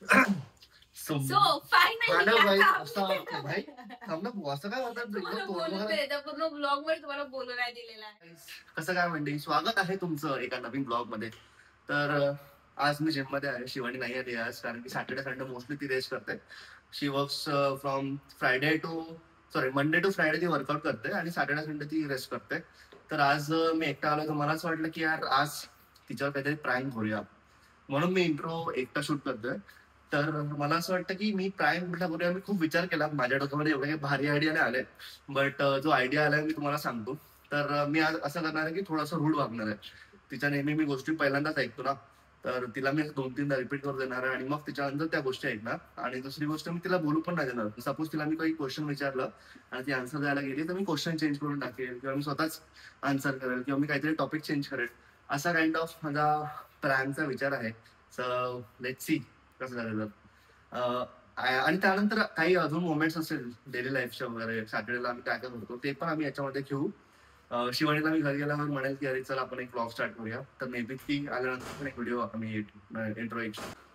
So finally भाई थांब ना असं काय म्हणतात पूर्ण ब्लॉग मध्ये तुम्हाला बोलू नाही दिलेला आहे. कसं काय म्हणते, स्वागत आहे तुमचं एका नवीन ब्लॉग मध्ये. तर आज मी जिम मध्ये आहे, शिवानी नाही आली आज कारण की सॅटर्डे संडे मोस्टली ती रेस्ट करते. She works from Monday to Friday ती वर्कआउट करते आणि सॅटर्डे संडे ती रेस्ट करते. तर आज मी एकटा आलो तर मलाच वाटलं की यार आज तिच्यावर काहीतरी प्रँक करूया, म्हणून मी इंट्रो एकटा शूट करतोय. तर मला असं वाटतं की मी प्राईम कुठला करूया, मी खूप विचार केला, माझ्या डोक्यामध्ये एवढे काही भारी आयडिया नाही आले, बट जो आयडिया आलाय मी तुम्हाला सांगतो. तर मी आज असं करणार आहे की थोडंसं रूढ वागणार आहे. तिच्या नेहमी मी गोष्टी पहिल्यांदाच ऐकतो ना, तर तिला मी 2-3दा रिपीट करून देणार आहे आणि मग तिच्यानंतर त्या गोष्टी ऐकणार. आणि दुसरी गोष्ट, मी तिला बोलू पण नाही देणार. सपोज तिला मी काही क्वेश्चन विचारलं आणि ती आन्सर द्यायला गेली तर मी क्वेश्चन चेंज करून टाकेल किंवा मी स्वतःच आन्सर करेल किंवा मी काहीतरी टॉपिक चेंज करेल. असा काइंड ऑफ माझा प्लॅनचा विचार आहे. सो लेट्स सी कसं झालं. आणि त्यानंतर काही अजून मोमेंट्स असेल डेली लाईफच्या वगैरे, सॅटर्डेला आम्ही काय काय करतो ते पण आम्ही याच्यामध्ये घेऊ. शिवानीला मी घरी गेल्यावर म्हणेल की अरे चला आपण एक ब्लॉग स्टार्ट करूया, तर मे बी ती आल्यानंतर पण एक व्हिडिओ आम्ही इंट्रो.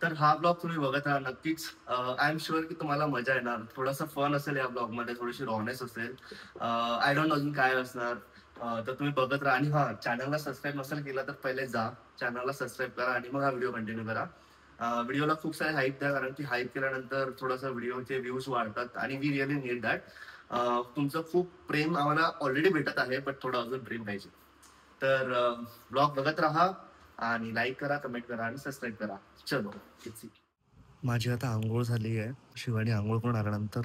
तर हा ब्लॉग तुम्ही बघत राहा नक्कीच. आय एम शुअर की तुम्हाला मजा येणार, थोडासा फन असेल या ब्लॉग मध्ये, थोडीशी रॉनेस असेल. आय डोंट नो अजून काय असणार. तर तुम्ही बघत राहा. आणि हा, चॅनलला सबस्क्राईब नसेल केला तर पहिले जा चॅनलला सबस्क्राईब करा आणि मग हा व्हिडिओ कंटिन्यू करा. व्हिडिओला खूप सारे हाईप द्या, कारण की हाईप केल्यानंतर थोडंसं व्हिडिओचे व्ह्यूज वाढतात आणि वी रिअली नीड दॅट. तुमचं खूप प्रेम आम्हाला ऑलरेडी भेटत आहे, पण थोडं अजून प्रेम पाहिजे. तर ब्लॉग बघत राहा आणि लाईक करा, कमेंट करा आणि सबस्क्राईब करा. चलो. माझी आता आंघोळ झाली आहे. शिवानी आंघोळ करून आल्यानंतर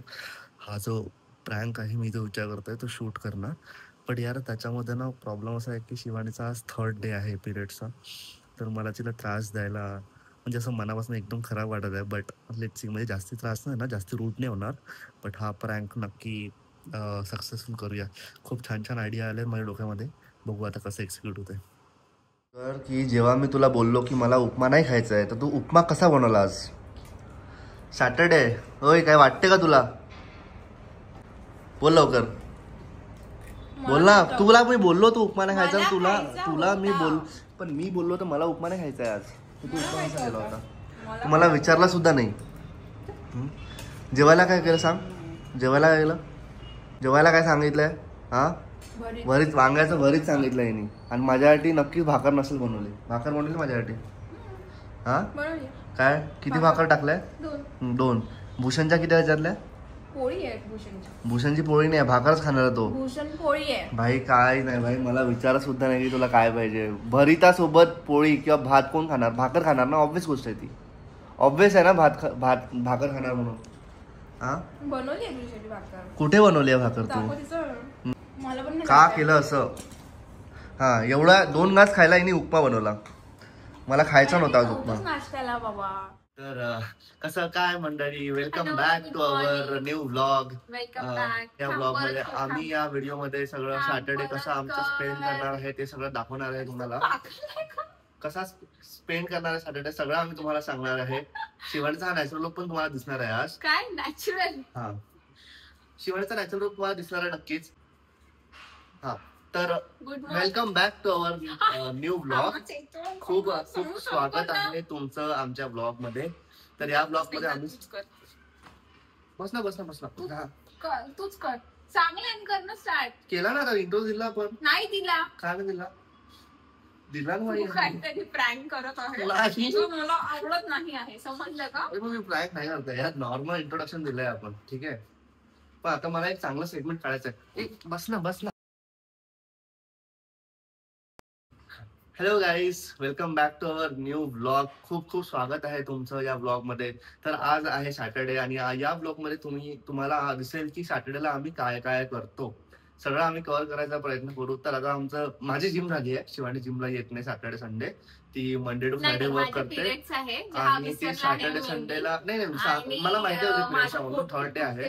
हा जो प्रँक आहे मी जो विचार करतोय तो शूट करणार. पण यार त्याच्यामध्ये ना प्रॉब्लेम असा आहे की शिवानीचा आज 3rd डे आहे पिरियडचा. तर मला तिला त्रास द्यायला म्हणजे असं मनापासून एकदम खराब वाटत आहे. बट लेट्स सी, म्हणजे जास्ती त्रास नाही ना, जास्ती रूट नाही होणार. बट हा प्रँक नक्की सक्सेसफुल करूया. खूप छान छान आयडिया आले माझ्या डोक्यामध्ये, बघू आता कसं एक्झिक्यूट होते. तर की जेव्हा मी तुला बोललो की मला उपमा नाही खायचा आहे, तर तू उपमा कसा बनवला आज? सॅटर्डे होय, काय वाटते का तुला? बोल लवकर, बोल ना. तुला मी बोललो तू उपमा नाही खायचा, तुला मी पण मी बोललो तर मला उपमा नाही खायचा आहे आज. तू उपमा कसा केला होता? तुम्हाला विचारला सुद्धा नाही. जेवायला काय केलं सांग? जेवायला काय सांगितलंय? हा, भरीत, वांग्याचं भरीत सांगितलं यांनी. आणि माझ्यासाठी नक्कीच भाकर नसेल बनवली. भाकर बनवली माझ्यासाठी? हा, काय किती भाकर टाकल्या? 2. भूषणच्या किती ह्याच्यातल्या? पोळी आहे भूषणची पोळी नाही, भाकरच खाणार तो. भूषण पोळी आहे भाई. काय नाही भाई, मला विचारत सुद्धा नाही की तुला काय पाहिजे. भरितासोबत पोळी किंवा भात कोण खाणार? भाकर खाणार ना, ऑब्विस गोष्ट आहे ती. ऑब्विस आहे ना, भाकर खाणार म्हणून. हा, बनवली आहे तुझ्यासाठी भाकर. कुठे बनवली आहे भाकर तू? मला पण का केलं असं? हा, एवढा 2 घास खायला हिने उपमा बनवला. मला खायचा नव्हता आज उपमा. नाश्त्याला बाबा. तर कसं काय मंडळी, welcome back to our new vlog. या व्लॉग मध्ये आम्ही, या व्हिडिओ मध्ये सगळं सॅटर्डे कसं आमचं स्पेंड करणार आहे ते सगळं दाखवणार आहे तुम्हाला. कसा स्पेंड करणार आहे सॅटर्डे सगळं आम्ही तुम्हाला सांगणार आहे. शिवानीचा हा नॅचरल लुक पण तुम्हाला दिसणार आहे आज. काय नॅचरल? हा, शिवानीचा नॅचरल लुक तुम्हाला दिसणार आहे नक्कीच. हा, तर welcome back to our new blog. खूप खूप स्वागत आहे तुमचं आमच्या ब्लॉग मध्ये. तर या ब्लॉग मध्ये आम्ही बस ना तूच कर, चांगलं कर ना. स्टार्ट केला ना, इंट्रो दिला पण नाही दिला. काय दिला नाही. काहीतरी प्रँक करत आहे, मला आवडत नाही आहे, समजलं का? मी प्रँक नाही करत यार, नॉर्मल इंट्रोडक्शन दिलंय आपण, ठीक आहे. पण आता मला एक चांगलं सेगमेंट काढायचं आहे. बस ना. Hello guys, welcome back to our new blog. खूप खूप स्वागत आहे तुमचं या ब्लॉग मध्ये. तर आज आहे सॅटर्डे आणि या ब्लॉग मध्ये तुम्हाला दिसेल की सॅटर्डेला आम्ही काय काय करतो, सगळं आम्ही कव्हर करायचा प्रयत्न करू. तर आता माझी जिम झाली आहे. शिवानी जिमला येत नाही सॅटर्डे संडे, ती मंडे टू फ्रायडे वर्क करते आणि ती सॅटर्डे संडेला नाही, मला माहिती होतं पिरियड्स म्हणून 3rd डे आहे,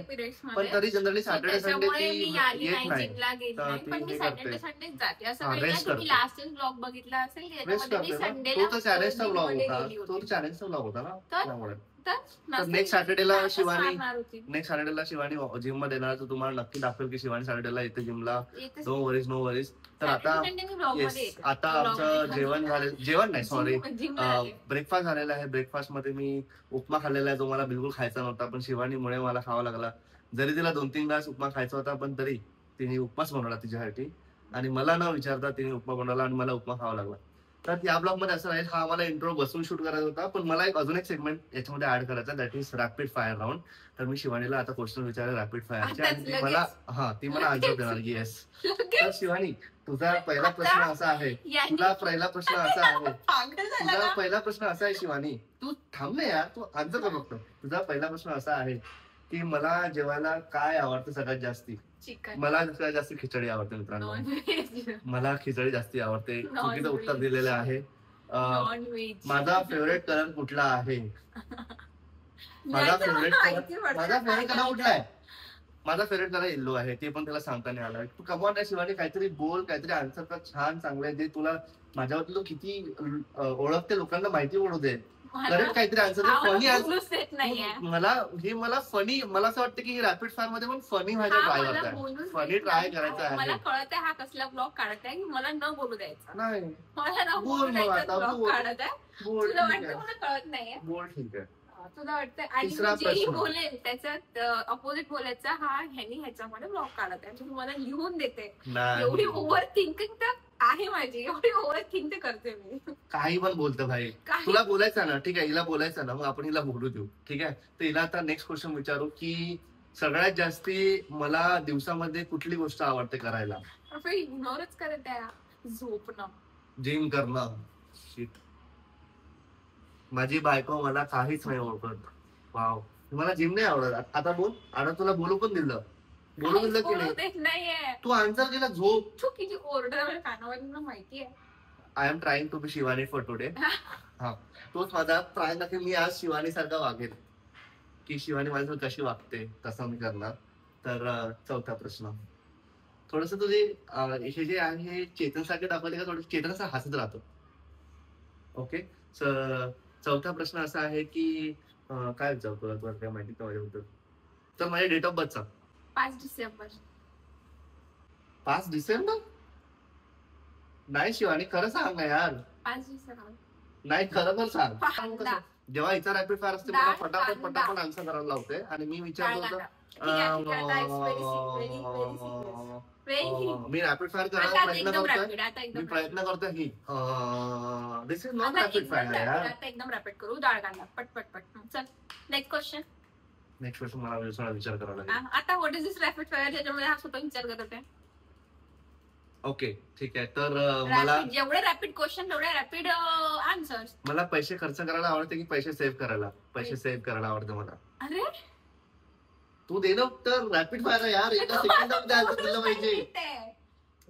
पण तरी जनरली सॅटर्डे संडे ती येत नाही. तर ती रेस्ट करते. तो तर चॅलेंजचा ब्लॉग होता ना त्यामुळे. तर नेक्स्ट सॅटर्डेला शिवानी शिवानी जिम मध्ये येणार, तर तुम्हाला नक्की दाखवेल की शिवानी सॅटर्डेला येते जिमला. No worries. तर आता आमचं जेवण नाही सॉरी ब्रेकफास्ट झालेला आहे. ब्रेकफास्ट मध्ये मी उपमा खाल्लेला आहे, जो मला बिलकुल खायचा नव्हता, पण शिवानीमुळे मला खावा लागला. जरी तिला 2-3 ग्लास उपमा खायचा होता, पण तरी तिने उपमाच बनवला तिच्यासाठी, आणि मला न विचारता तिने उपमा बनवला आणि मला उपमा खावा लागला. तर या ब्लॉग मध्ये असं राहील. हा मला इंट्रो बसून शूट करायचा होता, पण मला अजून एक सेगमेंट याच्यामध्ये ऍड करायचा, that is rapid fire round. तर मी शिवानीला आता क्वेश्चन विचारेल रॅपिड फायरचे, आणि ती मला आन्सर देणार. येस. तर शिवानी, तुझा पहिला प्रश्न असा आहे शिवानी, तू थांब ना यार, तू आन्सर कर फक्त. तुझा पहिला प्रश्न असा आहे की मला जेवायला काय आवडतं सगळ्यात जास्ती? मला सगळ्यात जास्त खिचडी आवडते मित्रांनो. मला खिचडी जास्ती आवडते. चुकीचं उत्तर दिलेलं आहे. माझा फेवरेट कलर कुठला आहे? माझा फेवरेट कलर कुठला आहे? माझा फेवरेट कलर येल्लो आहे. ते पण त्याला सांगता नाही आलं. तू कमॉन आहे शिवानी, काहीतरी बोल, काहीतरी आन्सर कर छान चांगलं, जे तुला माझ्याबद्दल तू किती ओळखते, लोकांना माहिती पडू दे. करेक्ट काहीतरी आन्सर. फनी मला फनी, मला असं वाटतं की रॅपिड फायर मध्ये पण फनी व्हायचा ट्राय करताय. फनी ट्राय करायचा आहे. मला कळत आहे हा कसला ब्लॉग काढताय की मला न बोलू द्यायचा. नाही, मला न बोलू द्यायचा ब्लॉग काढत आहे. तुला वाटतं मला कळत नाहीये? बोल, ठीक आहे. तुला वाटतं आणि जेही बोलेल त्याच्यात अपोजिट बोलायचा, हा ह्यानी ह्याच्यामध्ये ब्लॉग काढत आहे, तुम्हाला लिहून देते. एवढी ओव्हर थिंकिंग तर आहे माझी, एवढी ओव्हर थिंक करते मी. काही पण बोलतो भाई. तुला बोलायचं ना, ठीक आहे, हिला बोलायचं ना, मग आपण हिला बोलू देऊ. ठीक आहे. तर हिला आता नेक्स्ट क्वेश्चन विचारू की सगळ्यात जास्ती मला दिवसामध्ये कुठली गोष्ट आवडते करायला? इग्नोरच करत आहे. झोपणं, जिम करणं. माझी बायको मला काहीच नाही ओळखत. वाव, मला जिम नाही आवडत. आता बोल. आता तुला बोलू पण दिलं की नाही? तू आन्सर दिला. झोप. तू किती ओरडर कानावर माहिती आहे. I am trying to be Shivani for today. हा, तोच माझा प्रयत्न की मी आज शिवानी सारखा वागेल, की शिवानी माझ्यासोबत कशी वागते तसं मी करणार. तर चौथा प्रश्न, थोडस तुझे हे जे आहे चेतन सारखे दाखवले का? थोडं चेतन असं हसत राहतो. ओके. चौथा प्रश्न असा आहे की काय विचारतो तुला काय माहिती का माझ्याबद्दल? तर माझे डेट ऑफ बर्थ सांग. 5 डिसेंबर. 5 डिसेंबर? नाही शिवानी, खरं सांग ना यार. 5 डिसेंबर नाही, खरं सांग. जेव्हा हिचा रॅपिड फायर असते मला फटाफट आन्सर करायला लावते, आणि मी विचारतो मी रॅपिड फायर करायला प्रयत्न करतोय की दिस इज नॉट रॅपिड फायर यार. आता एकदम रॅपिड करू. डाळ कांदा पटपट. चल नेक्स्ट क्वेश्चन मला विचार करावा लागेल. आता what is this rapid fire, त्याच्यामध्ये हा स्वतः विचार करत होते. ओके, ठीक आहे. तर मला जेवढे रॅपिड क्वेश्चन तेवढे रॅपिड आन्सर. मला पैसे खर्च करायला आवडते की पैसे सेव्ह करायला? पैसे सेव्ह करायला आवडते मला. अरे तू दे ना तर रॅपिड फायर यार, एका सेकंदामध्ये आन्सर दिलं पाहिजे.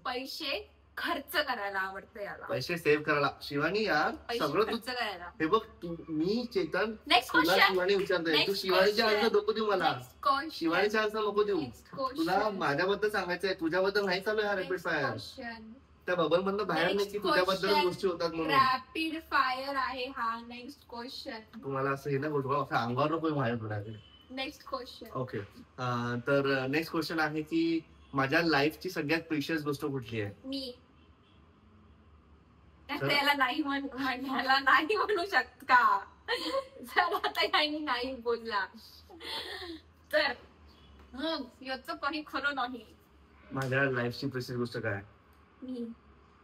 पैसे खर्च करायला आवडतं याला. पैसे सेव्ह करायला. शिवानी यार, सगळं खर्च करायला. हे बघ, मी चेतन नेक्स्ट तुला क्वेश्चन. शिवानी विचारते, तू शिवानीचे आन्सर नको देऊ मला. शिवानीचे आन्सर नको देऊ. तुला माझ्याबद्दल सांगायचंय, तुझ्याबद्दल नाही चालू हा रॅपिड फायर. त्या बबल मधनं बाहेर नाही की तुझ्याबद्दल गोष्टी होतात म्हणून. रॅपिड फायर आहे हा. Next question. तुम्हाला असं हे नाही बोलतो, असं अंगावर नको माझ्या तुला. Next question. ओके. तर नेक्स्ट क्वेश्चन आहे की माझ्या लाईफची सगळ्यात प्रिशियस गोष्ट कुठली आहे? मी. त्याला नाही म्हणायला नाही म्हणू शकत का? जर आता काही नाही बोलला तर मग याचं काही खरं नाही. माझ्या लाईफची प्रिशियस गोष्ट काय? मी.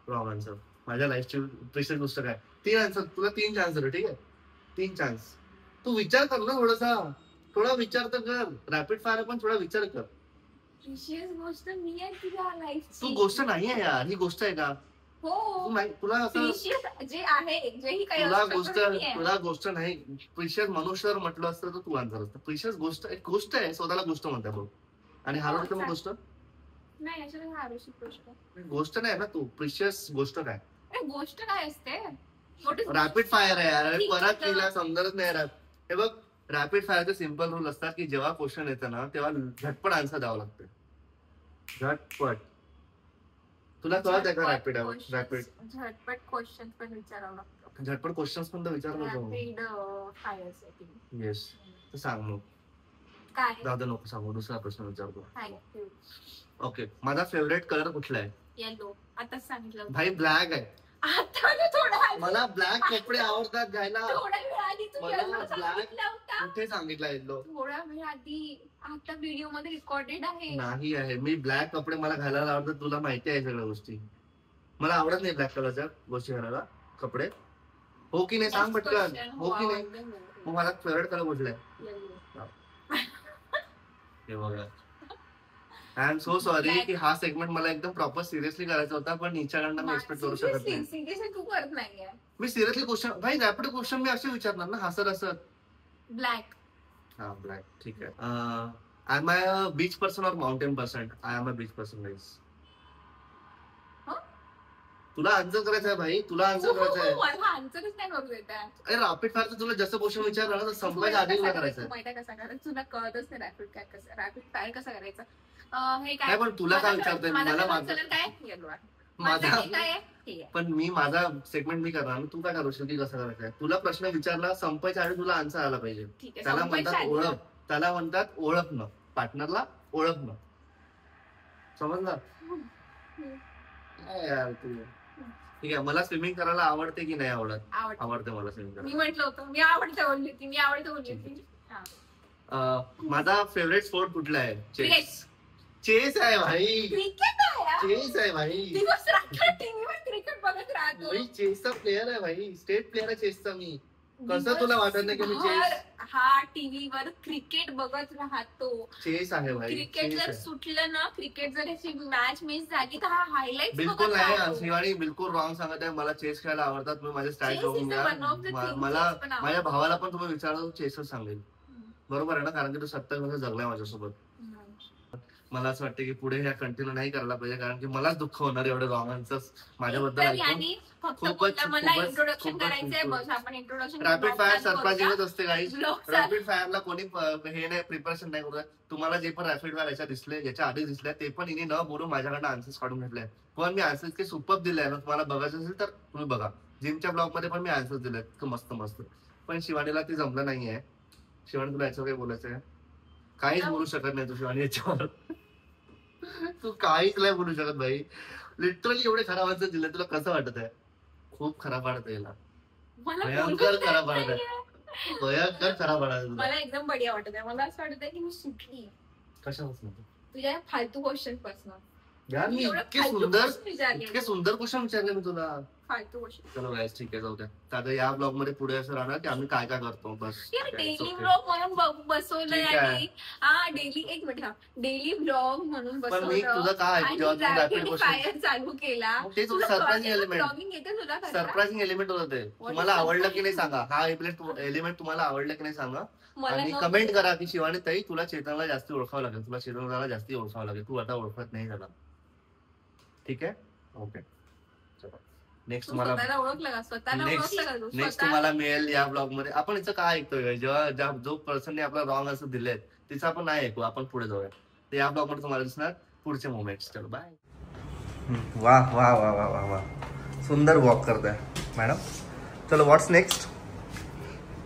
Wrong answer. माझ्या लाईफची प्रिशियस गोष्ट काय? 3 आन्सर. तुला 3 चान्स आहे, ठीक आहे? 3 चान्स. तू विचार कर ना थोडा विचार तर कर. रॅपिड फायर पण थोडा विचार कर. प्रिशियस गोष्ट मी आहे तुझ्या लाईफची. तू गोष्ट नाही आहे यार, ही गोष्ट आहे का? हो. तुला असं जे आहे जेही काही तुला गोष्ट नाही. प्रिशियस मनुष्य जर म्हटलं असतं तर तू आन्सर असतं. प्रिशियस गोष्ट आहे, स्वतःला गोष्ट म्हणतात बघ. आणि हारवलं तर मग गोष्ट नाही. गोष्ट नाही ना तू. प्रिशियस गोष्ट काय? गोष्ट काय असते? रॅपिड फायर आहे यार. परत तिला समजत नाही यार. हे बघ, रॅपिड फायरचे सिंपल रूल असतात की जेव्हा क्वेश्चन येतं ना तेव्हा झटपट आन्सर द्यावं लागतं. झटपट. तुला कळत आहे का? रॅपिड झटपट क्वेश्चन पण विचारावं लागतं. झटपट क्वेश्चन्स पण तर विचारलं रॅपिड फायर सेटिंग. येस, तर सांग मग. काय दादा नको सांगू, दुसरा प्रश्न विचारतो. थँक्यू. ओके, माझा फेवरेट कलर कुठला आहे? येलो. आता सांगितलं भाई ब्लॅक आहे. आता थोडा मला ब्लॅक कपडे आवडतात घ्यायला. थोडा वेळ आधी तू येलो सांगितलं होता. कुठे सांगितलं येलो? थोडा वेळ आधी. आता व्हिडिओ मध्ये रेकॉर्डेड आहे. नाही आहे. मी ब्लॅक कपडे मला घालायला आवडतात, तुला माहिती आहे सगळ्या गोष्टी. मला आवडत नाही ब्लॅक कलरच्या गोष्टी घालायला, कपडे. हो की नाही सांग पटकन, हो की नाही? मग माझा फेवरेट कलर कुठला आहे? हे बघा, आय एम सो सॉरी की हा सेगमेंट मला एकदम प्रॉपर सिरियसली करायचा होता, पण हिच्याकडनं मी एक्सपेक्ट करू शकत नाही. सिरियसली तू करत नाहीये. मी सिरियसली क्वेश्चन, भाई रॅपिड क्वेश्चन मी असे विचारणार ना, हसत हसत. ब्लॅक. हा ब्लॅक, ठीक आहे. I am a beach person or mountain person? I am a beach person guys. तुला आन्सर करायचं आहे भाई, तुला आन्सर करायचं आहे. मला आन्सरच नाही करू देत आहे. अरे रॅपिड फायर तुला जसं क्वेश्चन विचारलं ना, तर संपायच्या आधी तुला करायचं आहे. माहिती कसा करायचं, तुला कळतच नाही रॅपिड फायर कसं करायचं. हे काय पण तुला काय विचारतोय मला? माझं काय येलो आहे. माझा काय आहे. पण मी माझा सेगमेंट मी करणार, तू काय करू शकते, कसं करायचं? तुला प्रश्न विचारला, संपायच्या आधी तुला आन्सर आला पाहिजे. त्याला म्हणतात ओळख, त्याला म्हणतात ओळखणं, पार्टनरला ओळखणं. समजलं? यार तू ठीक आहे. मला स्विमिंग करायला आवडते की नाही आवडत? आवडते मला स्विमिंग करायला. मी म्हटलं होतं मी आवडते बोलली होती, मी आवडते बोलली होती. माझा फेवरेट स्पोर्ट कुठला आहे? चेस. चेस आहे भाई. क्रिकेट आहे. चेस आहे भाई. दिवस रात्र टीव्हीवर क्रिकेट बघत राहतो. मी चेसचा प्लेअर आहे भाई, स्टेट प्लेअर आहे चेसचा मी. कसं तुला वाटत नाही की मी चेस? हा टीव्हीवर क्रिकेट बघत राहतो. चेस आहे भाई. क्रिकेट जर सुटलं ना, क्रिकेट जर अशी मॅच मिस झाली तर हा हायलाइट बिलकुल नाही. शिवानी बिलकुल रॉंग सांगत आहे. मला चेस खेळायला आवडतात. मी माझे स्टाईल बघून घ्या. मला माझ्या भावाला पण तुम्ही विचारलं, चेसच सांगेल. बरोबर आहे ना, कारण की तू 70 वर्ष जगलाय माझ्यासोबत. मला असं वाटतं की पुढे ह्या कंटिन्यू नाही करायला पाहिजे, कारण की मलाच दुःख होणार एवढं रॉंगांचं माझ्याबद्दल. रॅपिड फायर सरप्राइजिंगच असते गाईज. रॅपिड फायरला कोणी हे नाही, प्रिपरेशन नाही करत. तुम्हाला जे पण रॅपिड फायर याच्या दिसले, याच्या आधी दिसले, ते पण इथे न बोलून माझ्याकडनं आन्सर्स काढून घेतले. पण मी आन्सर्स इतके सुपर दिले ना, तुम्हाला बघायचं असेल तर तुम्ही बघा. जिमच्या ब्लॉग मध्ये पण मी आन्सर्स दिले मस्त मस्त. पण शिवानीला ते जमलं नाहीये. शिवानी तुला याच्यावर काही बोलायचं आहे? काहीच बोलू शकत नाही तू शिवानी याच्यावर. तू काहीच नाही बोलू शकत भाई. लिटरली एवढे खराब आन्सर दिले, तुला कसं वाटत आहे? खूप खराब वाटत आहे. भयंकर खराब वाटत आहे. भयंकर खराब वाटत आहे. मला एकदम बढिया वाटत आहे. मला असं वाटत आहे की मी सुटली. कशापासून? तुझ्या फालतू क्वेश्चन पासून. यार मी इतके सुंदर क्वेश्चन विचारले मी तुला. फालतू क्वेश्चन. चलो गाइस, ठीक आहे, जाऊ द्या. आता या ब्लॉग मध्ये पुढे असं राहणार की आम्ही काय काय करतो बस. डेली ब्लॉग म्हणून बसवलंय आणि डेली एक मिनिट, डेली ब्लॉग म्हणून बसवलं. पण मी तुझं काय फायर चालू केला. तेच सरप्राइजिंग एलिमेंट होतं ते. तुम्हाला आवडलं की नाही सांगा. हा एलिमेंट तुम्हाला आवडलं की नाही सांगा, आणि कमेंट करा की शिवानी ताई तुला चेतनला जास्त ओळखावं लागेल, तुला चेतनला जास्त ओळखावं लागेल, तू आता ओळखत नाही त्याला. ठीक आहे, ओके. नेक्स्ट तुम्हाला मिळेल या ब्लॉग मध्ये. आपण याचं काय ऐकतोय? जेव्हा जो पर्सनने आपला रॉंग असं दिलेत तिचं आपण नाही ऐकू, आपण पुढे जाऊया. तर या ब्लॉग मध्ये तुम्हाला दिसणार पुढचे मोमेंट्स. चलो बाय. वा वा वा वा वा वा, सुंदर वॉक करताय मॅडम. चलो व्हॉट्स नेक्स्ट?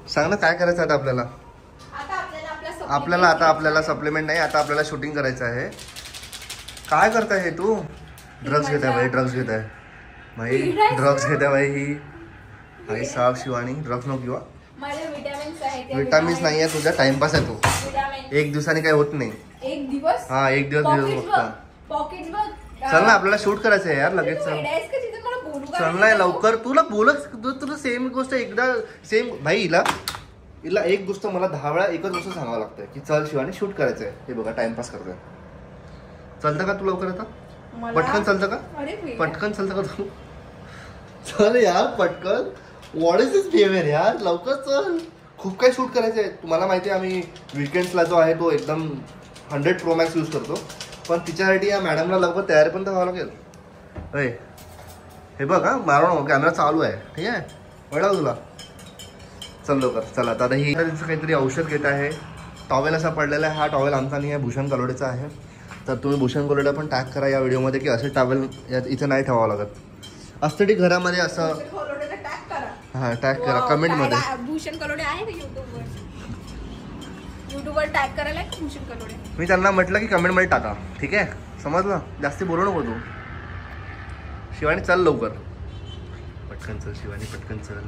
सांग ना काय करायचं आता आपल्याला. आपल्याला सप्लिमेंट नाही, आता आपल्याला शूटिंग करायचं आहे. काय करताय हे तू? ड्रग्स घेत आहे भाई, ड्रग्स घेत आहे भाई, ड्रग्स घेत आहे भाई ही. भाई साहेब शिवानी ड्रग्स नको किंवा विटामिन्स नाही आहे तुझा, टाइमपास आहे तू. एक दिवसाने काही होत नाही. एक दिवस हा, एक दिवस चल ना, आपल्याला शूट करायचं आहे यार लगेच. चल ना लवकर. तुला तुला सेम गोष्ट एकदा सेम भाई. हिला एक गोष्ट मला 10 वेळा एकच गोष्ट सांगावं लागतंय की चल शिवानी शूट करायचंय. हे बघा टाइमपास करतोय. चलतं का तू लवकर? आता पटकन चलतं का? पटकन चलतं का तू? चल यार पटकन. व्हॉट इज दिस बिहेवियर यार, लवकर चल. खूप काही शूट करायचंय. तुम्हाला माहिती आहे आम्ही वीकेंड्सला जो आहे तो एकदम 100 Pro Max यूज करतो, पण तिच्यासाठी या मॅडमला लवकर तयारी पण तर व्हावं लागेल. हे बघ हा, मारो कॅमेरा चालू आहे. ठीक आहे, कळलं तुला? चल लवकर चला. आता ही काहीतरी औषध घेत आहे. टॉवेल असा पडलेला आहे. हा टॉवेल आमचा नाही आहे, भूषण कलोडेचा आहे. तर तुम्ही भूषण कलोडे पण टॅग करा या व्हिडिओमध्ये की असे टॉवेल इथे नाही ठेवावं लागत. असतं घरामध्ये असं हा टॅग करा कमेंट मध्ये. भूषण कलोडे आहे का युट्यूबवर टॅग करायला भूषण कलोडे. मी त्यांना म्हटलं की कमेंट मध्ये टाका. ठीक आहे समजलं. जास्ती बोलू नको तू. शिवानी चल लवकर. पटकन चल शिवानी पटकन चल.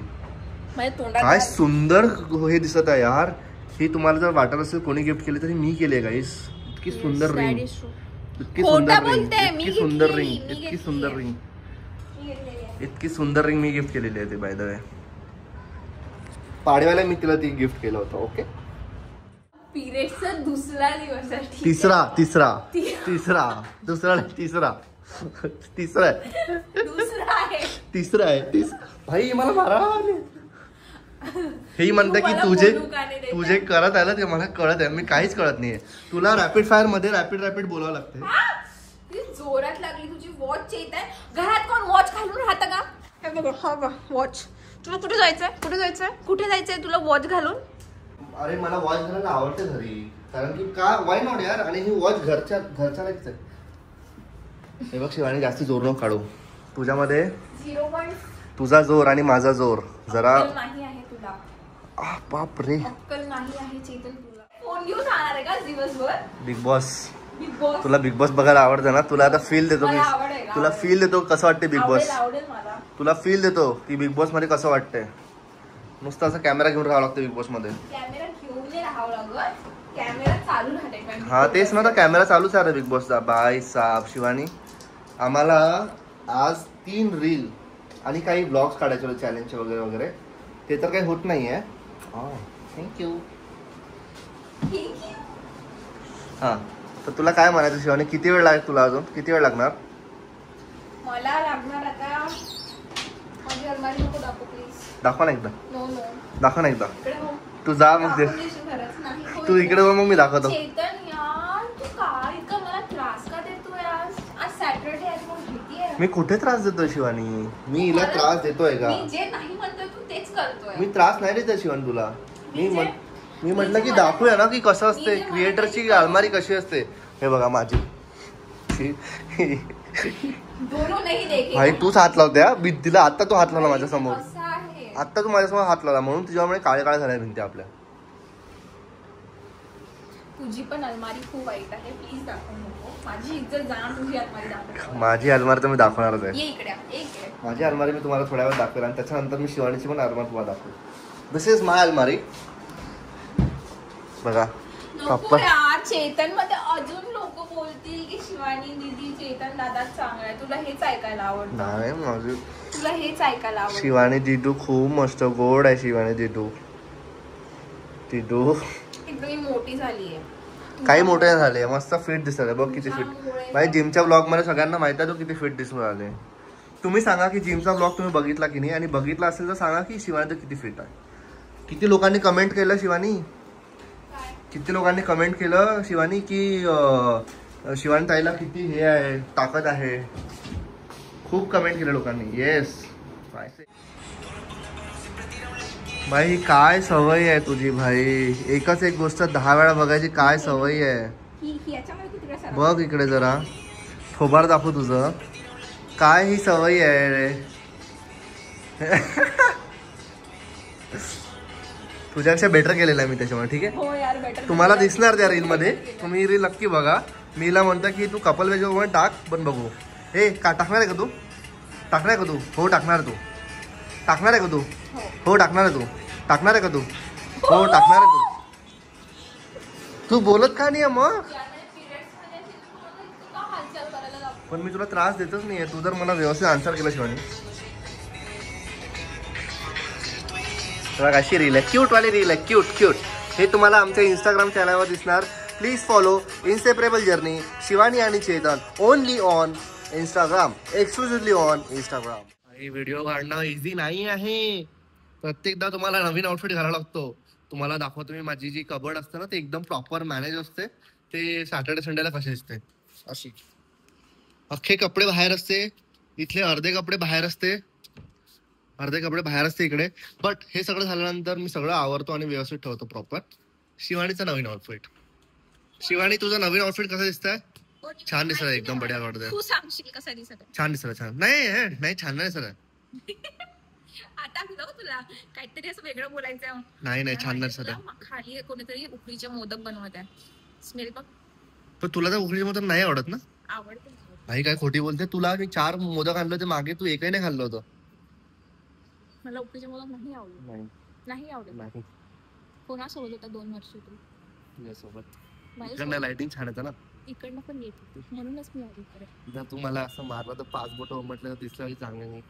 काय सुंदर हे दिसत आहे यार. ही तुम्हाला जर वाटत असेल कोणी गिफ्ट केली तरी मी केले गाईस. इतकी सुंदर रिंग. इतकी सुंदर रिंग. इतकी सुंदर रिंग. इतकी सुंदर रिंग. इतकी सुंदर रिंग मी गिफ्ट केलेली आहे ती बाय द वे. पाडव्याला मी तिला ती गिफ्ट केलं होतं. ओके. पिरियडचा दुसरा दिवस आहे. तिसरा तिसरा तिसरा दुसरा नाही तिसरा तिसरा आहे. दुसरा आहे. तिसरा आहे. भाई मला मारा. हे म्हणते की तुझे करत आहे ना ते मला कळत आहे. मी काहीच कळत नाहीये. तुला रॅपिड फायर मध्ये रॅपिड बोलावं लागते. जोरात लागली तुझी वॉच येत आहे. घरात कोण वॉच घालून राहतं का? हे बघ हा बघ वॉच. तुला कुठे जायचंय तुला वॉच घालून? अरे मला वॉच घालायला आवडते घरी. कारण की का वाय नॉट यार. आणि ही वॉच घरच्या लागते. हे बघ शिवानी जास्ती जोर नको काढू. तुझ्यामध्ये 0. तुझा जोर आणि माझा जोर जरा नाही आहे तुला. बाप रे. अक्कल नाही आहे चेतन तुला. फोन घेऊन राहणार आहे का दिवसभर? Big boss. तुला बिग बॉस बघायला आवडतं ना. तुला आता फील देतो मी. तुला फील देतो कसं वाटते बिग बॉस. तुला फील देतो की बिग बॉस मध्ये कसं वाटतंय. नुसतं असं कॅमेरा घेऊन राहावं लागतं बिग बॉस मध्ये. कॅमेरा घेऊन नाही राहावं लागत. कॅमेरा चालू राहते. हा तेच ना. तर कॅमेरा चालूच आहे बिग बॉसचा. बाय साब शिवानी आम्हाला आज 3 रील आणि काही ब्लॉग्स काढायचे होते चॅलेंजचे वगैरे वगैरे. ते तर काही होत नाहीये. थँक्यू. हा तर तुला काय म्हणायचं शिवानी. किती वेळ लागेल तुला अजून. किती वेळ लागणार. मला लागणार आता. माझी अलमारी नको दाखव प्लीज. दाखवा ना एकदा. नो दाखवा ना एकदा. तू जा मग ते. तू इकडे मग मी दाखवतो. चेतन यार तू काय इतका मला त्रास का देतोय आज. आज सॅटरडे आहे मग भीती आहे. मी कुठे त्रास देतोय शिवानी. मी हिला त्रास देतोय का. मी जे नाही म्हणतोय तू तेच करतोय. मी त्रास नाही देतोय शिवानी तुला. मी म्हटलं की दाखवूया ना की कसं असते क्रिएटरची अलमारी कशी असते. हे बघा माझी. भाई तूच हात लावते. भिंतीला आता तू हात लावला माझ्या समोर. आता तू माझ्यासमोर हात लावला म्हणून तुझ्यामुळे काळे झाल्या भिंती आपल्या. तुझी पण अलमारी खूप वाईट आहे. प्लीज दाखव नको. माझी इज्जत जाणार. तुझी अलमारी दाखव. माझी अलमारी तर मी दाखवणारच आहे. ये इकडे. माझी अलमारी मी तुम्हाला थोड्या वेळ दाखवेल आणि त्याच्यानंतर मी शिवानीची पण अलमारी तुम्हाला दाखवेल. दिस इज माय अलमारी. बघा नको यार. चेतन मध्ये अजून लोक बोलतील की शिवानी दीदी चेतन दादा चांगला आहे. तुला हेच ऐकायला आवडतं. नाही माझी. तुला हेच ऐकायला आवडतं. शिवानी दीदू खूप मस्त गोड आहे. शिवानी दीदू एकदम मोठी झाली आहे. काही मोठे झाले. मस्त फिट दिसत आहे. बघ किती फिट. भाई जिमच्या ब्लॉग मध्ये सगळ्यांना माहित आहे तो किती फिट दिसून आले. तुम्ही सांगा की जिमचा ब्लॉग तुम्ही बघितला की नाही. आणि बघितला असेल तर सांगा की शिवानी तर किती फिट आहे. किती लोकांनी कमेंट केलं शिवानी. किती लोकांनी कमेंट केलं शिवानी की शिवानी ताईला किती हे आहे ताकद आहे. खूप कमेंट केलं लोकांनी. येस भाई काय सवय आहे तुझी भाई. एकच एक गोष्ट 10 वेळा बघायची काय सवय आहे. बघ इकडे जरा थोबाड दाखव तुझं. काय ही सवय आहे रे. तुझ्यापेक्षा बेटर केलेलं आहे मी त्याच्यामुळे. ठीक आहे तुम्हाला दिसणार त्या रील मध्ये. तुम्ही रील नक्की बघा. मीला म्हणता की तू कपल वेज वर टाक पण बघू. हे का टाकणार आहे का तू. टाकणार आहे का तू. हो टाकणार तू. टाकणार आहे का तू. हो टाकणार आहे तू. टाकणार आहे का तू. हो टाकणार आहे तू. तू बोलत का नाही मग. पण मी तुला त्रास देतच नाहीये. तू जर मला व्यवस्थित आन्सर केला शिवानी. अशी रील आहे. क्यूट वाली रील आहे. क्यूट. हे तुम्हाला आमच्या इंस्टाग्राम चॅनलवर दिसणार. Please follow inseparable journey Shivani आणि Chetan only on Instagram. Exclusively on Instagram. हे व्हिडिओ काढणं इझी नाही आहे. प्रत्येकदा तुम्हाला नवीन आउटफिट घालावा लागतो. तुम्हाला दाखवतो मी माझी जी कबर्ड असते ना ते एकदम प्रॉपर मॅनेज असते. ते सॅटर्डे संडेला कसे असते. अशी अख्खे कपडे बाहेर असते. इथले अर्धे कपडे बाहेर असते. इकडे. बट हे सगळं झाल्यानंतर मी सगळं आवरतो आणि व्यवस्थित ठेवतो प्रॉपर. शिवानीचा नवीन आउटफिट. शिवानी तुझं नवीन आउटफिट कसं दिसतंय. छान दिसत आहे. एकदम बढिया वाटतंय. तू सांगशील कसा दिसत आहे. छान दिसत. छान नाही छान नाही दिसत. आता तुला काहीतरी असं वेगळं बोलायचं. नाही छान नाही सध्या. खाली कोणीतरी उकडीचे मोदक बनवत आहे. स्मेल बघ. पण तुला तर उकडीचे मोदक नाही आवडत ना? आवडते भाई काय खोटी बोलते. तुला मी 4 मोदक आणले होते मागे, तू एकही नाही खाल्लं होतं. मला उकडीचे मोदक नाही आवडत. नाही आवडत. नाही. कोणासोबत होता 2 वर्ष तू? तुझ्यासोबत. इकडनं लाइटिंग छान येतं ना. इकडनं पण येत होती म्हणूनच मी आली इकडे. जर तू मला असं मारलं तर 5 बोटं उमटलं दिसलं चांगलं नाही.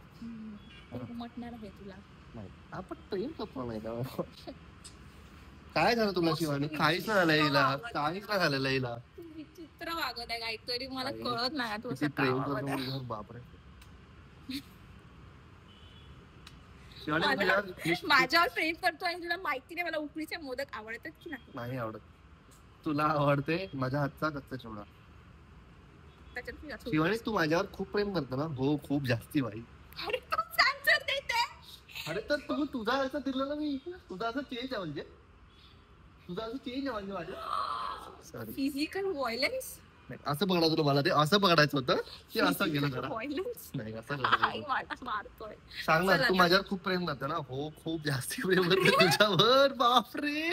उमटणार आहे तुला. नाही आपण प्रेम करतो नाही का? काय झालं तुला शिवानी? काहीच नाही झालं हिला. काहीच नाही झालेलं हिला. विचित्र वागत आहे काहीतरी मला कळत नाही. तू असं प्रेम करतो. बापरे. माझ्यावर प्रेम करतो आणि तुला माहिती नाही मला उकडीचे मोदक आवडतात की नाही? नाही आवडत. तुला आवडते माझ्या हातचा कच्चा चिवडा. शिवानी तू माझ्यावर खूप प्रेम करतो ना? हो खूप जास्ती भाई. अरे तर तू तुझा असं दिलं ना मी. तुझा असं चेंज आहे म्हणजे माझ्या फिजिकल व्हायलन्स. असं पकडायचं होतं मला. ते असं पकडायचं होतं की असं गेलं जरा. नाही असं मारतोय. सांग ना तू माझ्यावर खूप प्रेम करते ना? हो खूप जास्ती प्रेम करते तुझ्यावर. बापरे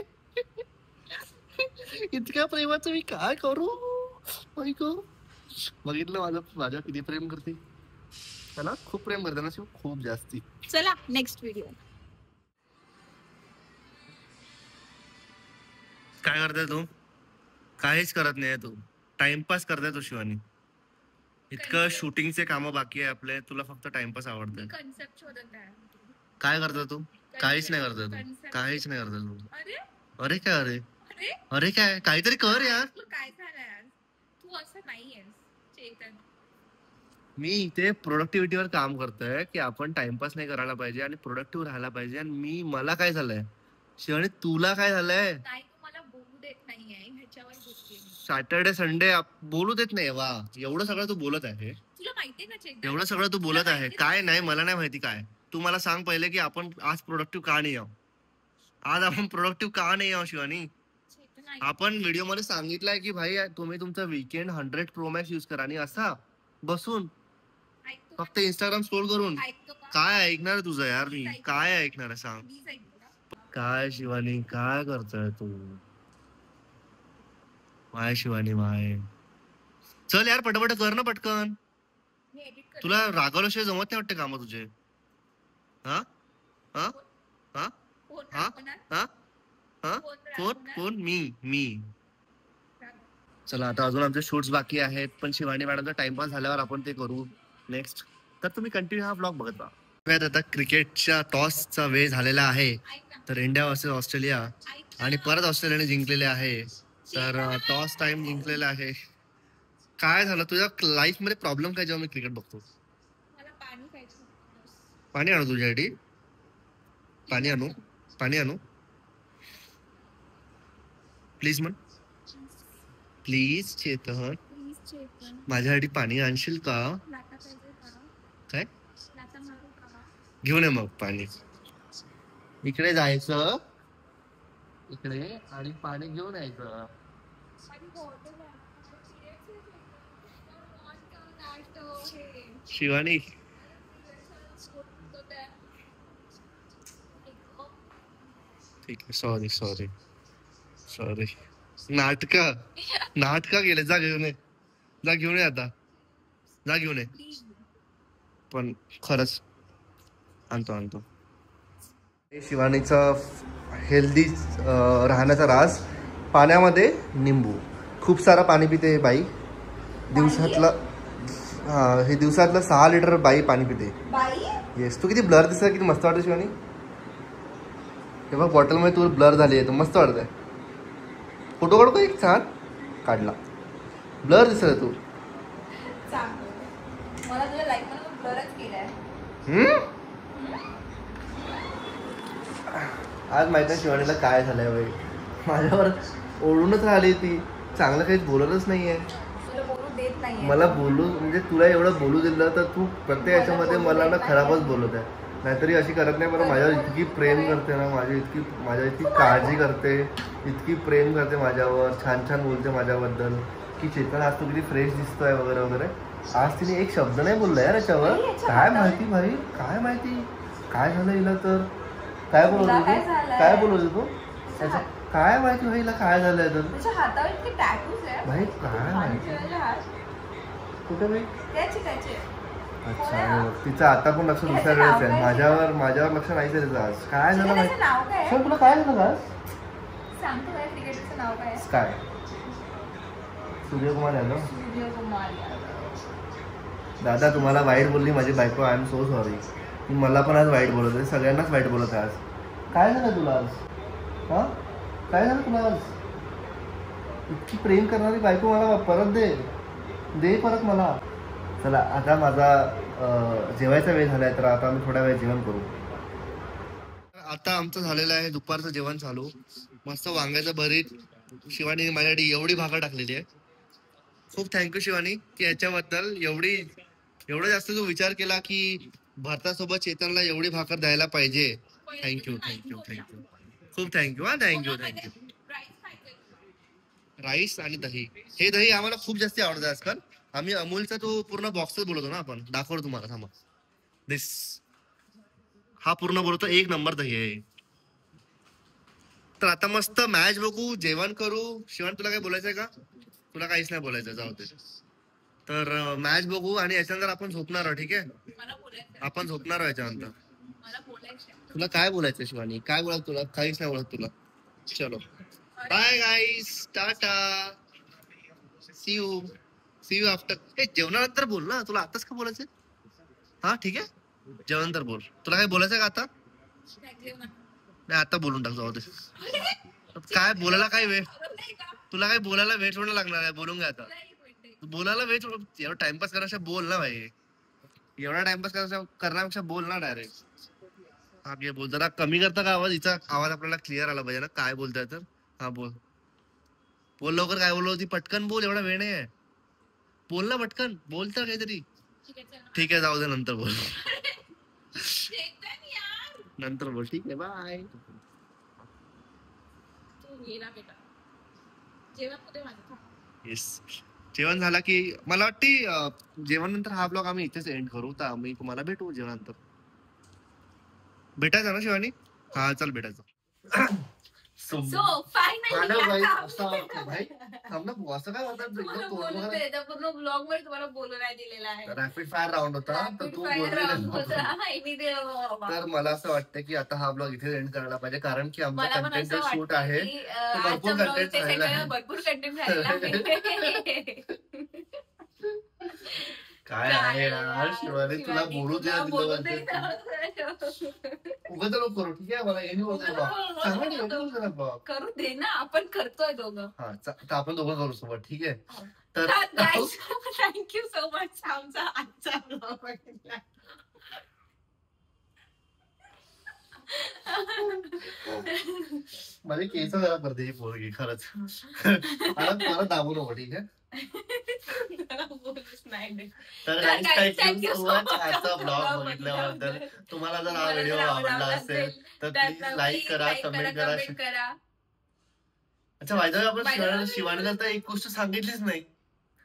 इतक्या प्रेमाचं मी काय करू? बघितलं माझ्या किती प्रेम करते. त्याला खूप प्रेम करते ना शिव, खूप जास्ती. चला नेक्स्ट व्हिडिओ. काय करते तू? काहीच करत नाही तू. टाइमपास करते तू शिवानी. इतकं शूटिंगचे काम बाकी आहे आपले, तुला फक्त टाइमपास आवडतं. काय करतो तू? काहीच नाही करत तू. काहीच नाही करत तू. अरे काय अरे अरे काय काहीतरी कर यार. काय झालं तू असं नाहीये. मी इथे प्रोडक्टिव्हिटीवर काम करतोय की आपण टाइमपास नाही करायला पाहिजे आणि प्रोडक्टिव्ह राहायला पाहिजे. आणि मला काय झालंय शिवानी, तुला काय झालंय? सॅटर्डे संडे बोलू देत नाही. वा एवढं सगळं तू बोलत आहे. तुला माहिती ना एवढं सगळं तू बोलत आहे. काय नाही मला नाही माहिती काय. तू मला सांग पहिले की आपण आज प्रोडक्टिव्ह का नाही आहो. आज आपण प्रोडक्टिव्ह का नाही आहो शिवानी? आपण व्हिडिओ मध्ये सांगितलंय की भाई तुम्ही तुमचा वीकेंड 100 Pro Max यूज करा आणि असा बसून फक्त इंस्टाग्राम स्क्रोल करून काय ऐकणार तुझं यार? मी काय ऐकणार सांग. काय शिवानी काय करतोय तू? माय शिवानी माय चल यार पटपट कर ना पटकन. तुला रागवल्याशिवाय जमत नाही वाटतं काम तुझे? हा हा हा हा हा हा कोण? मी. चला आता अजून आमचे शूट्स बाकी आहेत, पण शिवानी मॅडमचा टाइमपास झाल्यावर आपण ते करू नेक्स्ट. तर तुम्ही कंटिन्यू हा ब्लॉग बघत राहा. आता क्रिकेटच्या टॉसचा वेळ झालेला आहे. तर इंडिया वर्सेस ऑस्ट्रेलिया आणि परत ऑस्ट्रेलियाने जिंकलेले आहे. तर टॉस टाइम जिंकलेला आहे. काय झालं तुझ्या लाईफ मध्ये प्रॉब्लेम काय जेव्हा मी क्रिकेट बघतो? पाणी आणू तुझ्यासाठी? पाणी आणू प्लीज म्हण. प्लीज चेतन माझ्यासाठी पाणी आणशील का? काय घेऊन ये मग पाणी. इकडे जायचं इकडे आणि पाणी घेऊन यायचं. शिवानी ठीक आहे. सॉरी नाटक गेले. जा घेऊन ये आता. जा घेऊन ये. पण खरंच आणतो. शिवानीचा हेल्दी राहण्याचा राज पाण्यामध्ये निंबू. खूप सारा पाणी पिते बाई. दिवसातलं 6 लिटर बाई पाणी पिते. येस. तू किती ब्लर दिसत, किती मस्त वाटतं शिवानी. हे बघ बॉटल मध्ये तू ब्लर झाली आहे. मस्त वाटतंय. फोटो काढू का एक छान? काढला. ब्लर दिसत तू. आज माहित नाही शिवानीला काय झालंय बाई. माझ्यावर ओढूनच राहिली ती. चांगलं काहीच बोलतच नाहीये मला. बोलू म्हणजे तुला एवढं बोलू दिलं तर तू प्रत्येक याच्यामध्ये मला ना खराबच बोलत आहे. नाहीतरी अशी करत नाही. मला माझ्यावर इतकी प्रेम करते ना, माझ्या इतकी काळजी करते, इतकी प्रेम करते माझ्यावर. छान बोलते माझ्याबद्दल की चेतन आज तू किती फ्रेश दिसतोय वगैरे. आज तिने एक शब्द नाही बोलला यार याच्यावर. काय माहिती भाई, काय माहिती. काय झालं हिला तर? काय बोलत होती तू? काय बोलत होती तू? त्याच्या काय माहिती भाई हिला काय झालंय तर? त्याच्या हातावर इतके टॅटूज आहे भाई काय माहिती कुठे भाई? त्याचे अच्छा तिचं आता पण लक्ष दुसऱ्याकडेच आहे. माझ्यावर लक्ष नाही त्याचं आज. काय झालं माहिती? नाव काय सर तुला काय झालं आज? सांगतो काय क्रिकेटरचं नाव काय? काय? सूर्यकुमार यादव. सूर्यकुमार यादव. दादा तुम्हाला वाईट बोलली माझी बायको. I am so sorry. मला पण आज वाईट बोलत आहे. सगळ्यांनाच वाईट बोलत आहे आज. काय झालं तुला आज? हा काय झालं तुला आज? इतकी प्रेम करणारी बायको मला परत दे परत मला. चला आता माझा जेवायचा वेळ झालाय तर आता आम्ही थोड्या वेळ जेवण करू. आता आमचं झालेलं आहे दुपारचं जेवण चालू. मस्त वांग्याचं भरीत. शिवानी माझ्यासाठी एवढी भाकर टाकलेली आहे. खूप थँक्यू शिवानी की याच्याबद्दल एवढं जास्त जो विचार केला की भारतासोबत चेतनला एवढी भाकर द्यायला पाहिजे. थँक्यू खूप थँक्यू. थँक्यू राईस आणि दही. हे दही आम्हाला खूप जास्त आवडतं आजकाल. आम्ही अमूलचा तो पूर्ण बॉक्सच बोलतो ना आपण. दाखवतो तुम्हाला थांबा. दिस हा पूर्ण बोलतो. एक नंबर दही आहे. तर आता मस्त मॅच बघू जेवण करू. शिवान तुला काय बोलायचंय का? तुला काहीच नाही बोलायचं जाऊ दे. तर मॅच बघू आणि याच्यानंतर आपण झोपणार आहोत. ठीक आहे आपण झोपणार आहोत याच्यानंतर. तुला काय बोलायचं शिवानी? काय बोलत तुला? काहीच नाही बोलत तुला. चलो bye guys tata. See you after. हे जेवणानंतर बोल ना. तुला आताच का बोलायचं? हा ठीक आहे जेवणानंतर बोल. तुला काय बोलायचं का आता? नाही आता बोलून टाक जाऊ दे. काय बोलायला काय वेळ? तुला काय बोलायला वेळ थोडं लागणार आहे. बोलून घ्या आता. बोलायला वेळ एवढा टाइमपास करायचा बोल ना भाई. एवढा टाइमपास करण्यापेक्षा बोल ना डायरेक्ट. हा घे बोल. जरा कमी करता का आवाज? हिचा आवाज आपल्याला क्लिअर आला पाहिजे ना. काय बोलताय तर? हा बोल लवकर. काय बोललो होती? पटकन बोल. एवढा वेळ नाही आहे. बोल ना पटकन. बोल तर काहीतरी. ठीक आहे जाऊ दे नंतर बोल. नंतर बोल ठीक आहे बाय. येस जेवण झाला की मला वाटते जेवण नंतर हा ब्लॉग आम्ही इथेच एंड करू. तर आम्ही तुम्हाला भेटू जेवणानंतर. भेटायचं ना शिवानी? हा चल भेटायचं. सो फायनली असं काय होतं पूर्ण ब्लॉग मध्ये तुम्हाला बोलू नाही दिलेला आहे. रॅपिड फायर राऊंड होता तर तू तर मला असं वाटतं की आता हा ब्लॉग इथे एंड करायला पाहिजे कारण की आमचा कंटेंट शूट आहे. भरपूर कंटेंट झालेला. काय आहे यार शिवानी तुला बोलू द्या उगाच नको करू. ठीक आहे मला येणे बोलतो करू दे ना. आपण करतोय दोघं. हा तर आपण दोघं करू सोबत. ठीक आहे तर थँक्यू सो मच आमचा आजचा ब्लॉग बघितला. माझे केस जरा करते पोरगी खरंच. मला दाबू नको. ठीक आहे तर थँक्यू सो मच आजचा ब्लॉग बघितल्याबद्दल. तुम्हाला जर हा व्हिडिओ आवडला असेल तर प्लीज लाईक करा कमेंट करा. अच्छा बाय द वे आपण शिवानीला तर एक गोष्ट सांगितलीच नाही.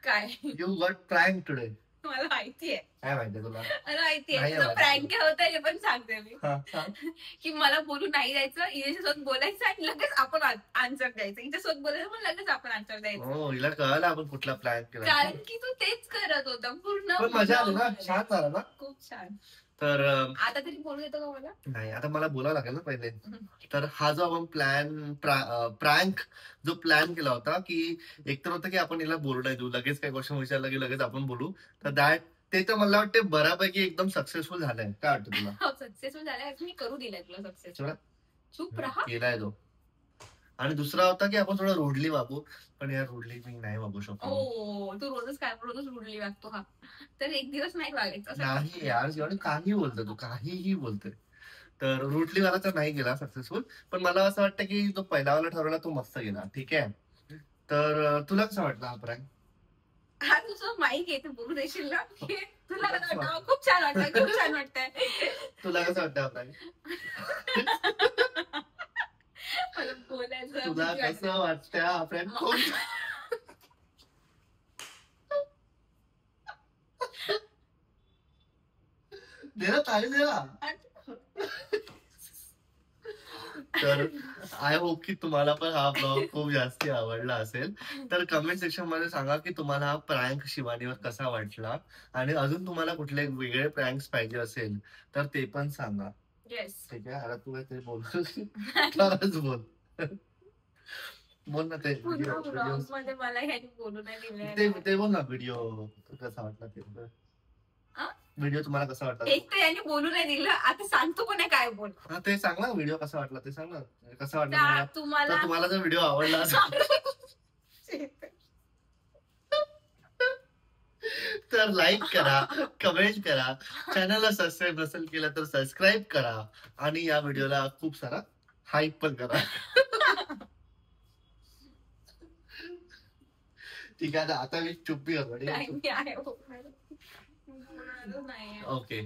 काय? You got prank today. मला माहितीये. काय माहितीये तुला? मला माहितीये प्रँक काय होतं हे पण सांगते मी. की मला बोलू नाही द्यायचं. हिच्यासोबत बोलायचं आणि लगेच आपण आन्सर द्यायचं. हिच्यासोबत बोलायचं पण लगेच आपण आन्सर द्यायचं. हो हिला कळलं आपण कुठला प्लॅन केला. कारण की तू तेच करत होता पूर्ण. मजा आली ना. छान झाला ना. खूप छान. तर आता तरी बोलू देतो का मला? नाही आता मला बोलावं लागेल ना पहिले. तर हा जो आपण प्रँक जो प्लॅन केला होता की एकतर होतं की आपण हिला बोलू नाही देऊ. लगेच काही क्वेश्चन विचारला की लगेच आपण बोलू. तर ते तर मला वाटतं बऱ्यापैकी एकदम सक्सेसफुल झालंय. काय वाटतं तुला? सक्सेसफुल झालाय. मी करू दिलाय तुला सक्सेसफुल. चुप राहा. केलाय तो. आणि दुसरा होता की आपण थोडं रूडली वागू. पण यार रूडली मी नाही वागू शकतो. तू रोजच रूडली वागतो. हा तर एक दिवस नाही वागायचं. नाही यार काही बोलतो तू काहीही बोलतोय. तर रूटली वाला तर नाही गेला सक्सेसफुल. पण मला असं वाटतं की जो पहिलावाला ठरवला तो मस्त गेला. ठीक आहे तर तुला कसं वाटलं हा प्रँक? हा तुझं माईक आहे. तू बोलू देशील ना? तुला कसं वाटतं? खूप छान वाटतं. खूप छान वाटतंय. तुला कसं वाटतं हा प्रँक? तुला कसं वाटतं हा प्रँक? दे ना ताली दे ना. तर आय होप की तुम्हाला पण हा ब्लॉग खूप जास्ती आवडला असेल. तर कमेंट सेक्शन मध्ये सांगा की तुम्हाला हा प्रँक शिवानीवर कसा वाटला आणि अजून तुम्हाला कुठले वेगळे प्रँक्स पाहिजे असेल तर ते पण सांगा. येस. ठीक आहे. आता तू ते बोल. खरंच बोल. बोल ना ते पुन्हा ब्लॉग मध्ये मला ह्यानी बोलू नाही दिलं. ते बोल ना व्हिडिओ कसा वाटला ते. व्हिडिओ तुम्हाला कसा वाटला? एक तर यांनी बोलू नाही दिलं, आता सांगतो पण आहे काय बोल. हा ते सांग ना व्हिडिओ कसा वाटला ते सांग ना. कसा वाटला तुम्हाला जर व्हिडिओ आवडला असेल तर लाईक करा, कमेंट करा, चॅनलला सबस्क्राईब नसेल केलं तर सबस्क्राईब करा आणि या व्हिडिओला खूप सारा हाईप पण करा. ठीक आहे. आता मी चुप्पी करतो. ओके,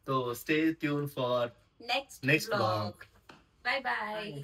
तो stay tune for next blog. Bye bye.